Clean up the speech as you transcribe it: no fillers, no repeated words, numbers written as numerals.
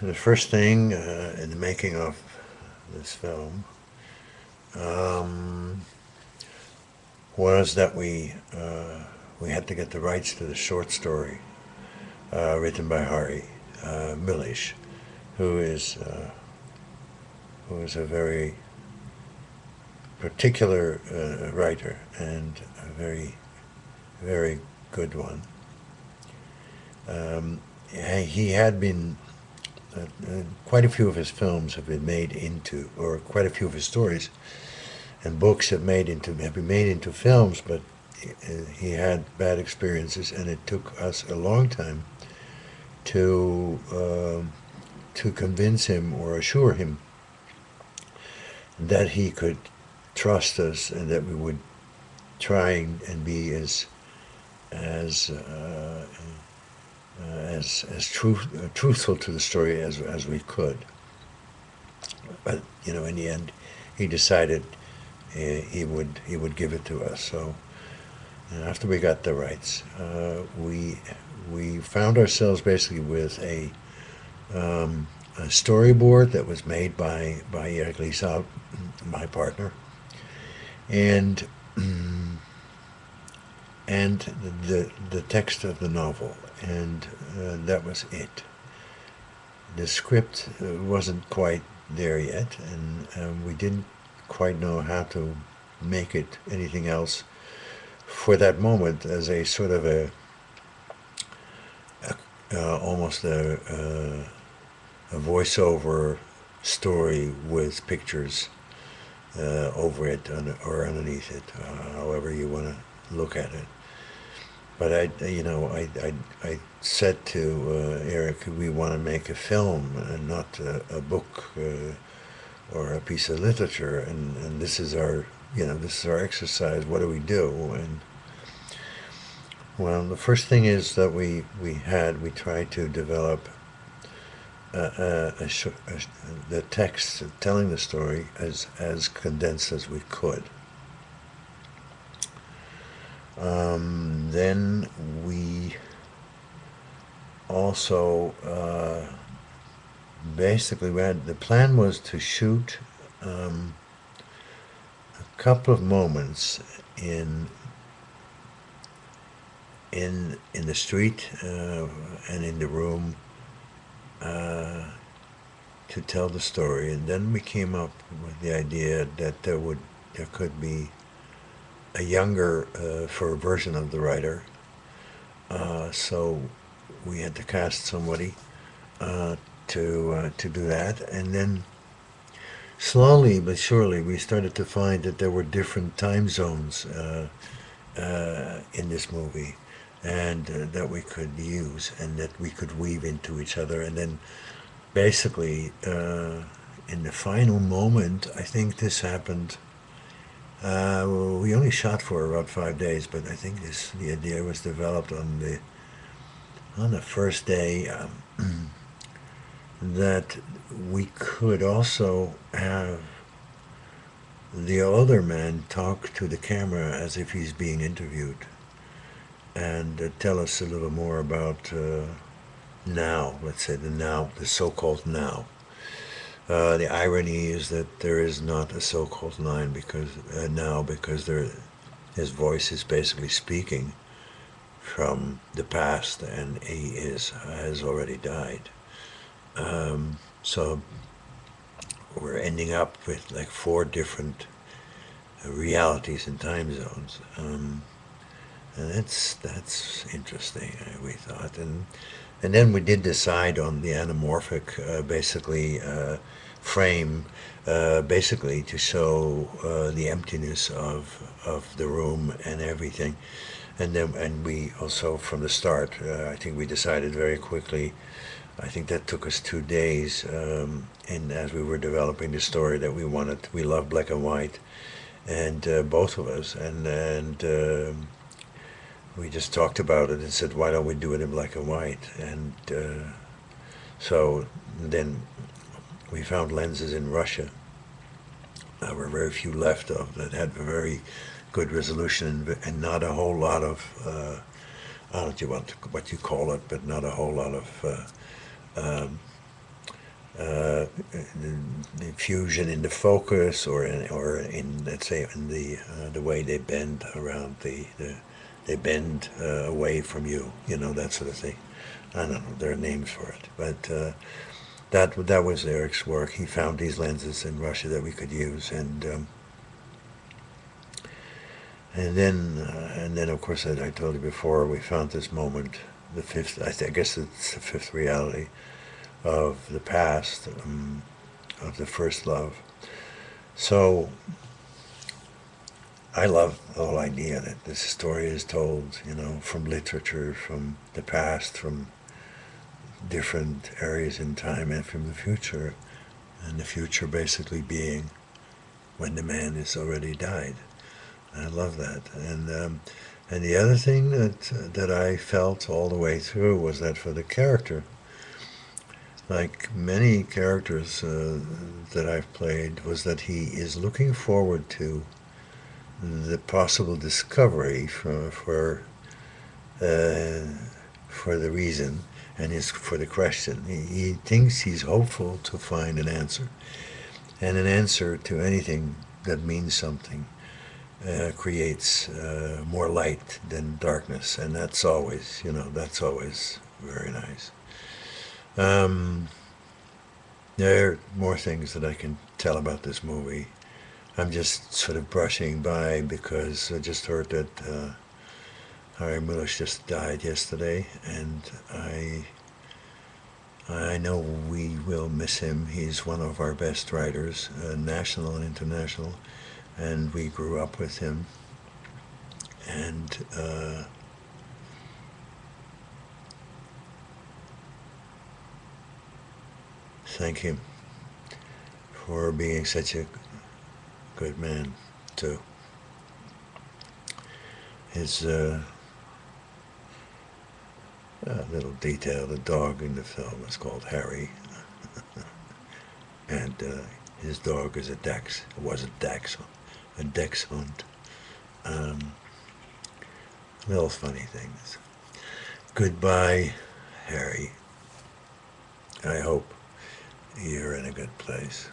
the first thing in the making of this film um, was that we had to get the rights to the short story written by Hari Milish, who is uh, who is a very particular writer and a very good one. Um, he had been quite a few of his films have been made into, or quite a few of his stories and books have been made into films, but he had bad experiences, and it took us a long time to to convince him or assure him that he could trust us and that we would try and be as truthful to the story as we could. But in the end, he decided he would give it to us. So after we got the rights, we found ourselves basically with a storyboard that was made by Eric Lisa, my partner, and and the text of the novel, and that was it. The script wasn't quite there yet, and we didn't quite know how to make it anything else for that moment as a sort of almost a voiceover story with pictures over it or underneath it, however you want to look at it. But I said to Eric, we want to make a film and not a book or a piece of literature, and this is our this is our exercise. What do we do? And well, the first thing is that we tried to develop the text telling the story as condensed as we could. Then we also basically the plan was to shoot a couple of moments in the street and in the room to tell the story, and then we came up with the idea that there could be a younger for a version of the writer. So we had to cast somebody to do that, and then slowly but surely we started to find that there were different time zones in this movie, and that we could use and that we could weave into each other, and then basically in the final moment, I think this happened. We only shot for about 5 days, but I think the idea was developed on the first day, that we could also have the older man talk to the camera as if he's being interviewed, and tell us a little more about now. Let's say the so-called now. The irony is that there is not a so-called line because now, because his voice is basically speaking from the past, and he has already died. So we're ending up with like four different realities and time zones, and that's interesting. We thought, and then we did decide on the anamorphic, basically frame, basically to show the emptiness of the room and everything. And we also from the start, I think we decided very quickly. I think that took us 2 days, and as we were developing the story, that we loved black and white, and both of us, and we just talked about it and said, why don't we do it in black and white? And so then we found lenses in Russia. There were very few left of that had a very good resolution, and not a whole lot of, I don't know what you call it, but not a whole lot of uh, the fusion in the focus, or in let's say in the way they bend around they bend away from you, that sort of thing. I don't know, there are names for it, but that was Eric's work. He found these lenses in Russia that we could use, and then of course I told you before, we found this moment, the fifth. I guess it's the fifth reality of the past, of the first love. So I love the whole idea that this story is told, from literature, from the past, from different areas in time, and from the future, and the future basically being when the man has already died. I love that, and the other thing that I felt all the way through was that for the character, like many characters that I've played, was that he is looking forward to the possible discovery uh, for the reason, and is for the question. He thinks he's hopeful to find an answer, and an answer to anything that means something creates more light than darkness, and that's always very nice. Um, there are more things that I can tell about this movie. I'm just sort of brushing by because I just heard that Harry Mulisch just died yesterday, and I know we will miss him. He's one of our best writers, national and international, and we grew up with him. And thank him for being such a good man, too. His little detail, the dog in the film is called Harry, and his dog is a Dax. It was a Dachshund. Um, Little funny things. Goodbye, Harry. I hope you're in a good place.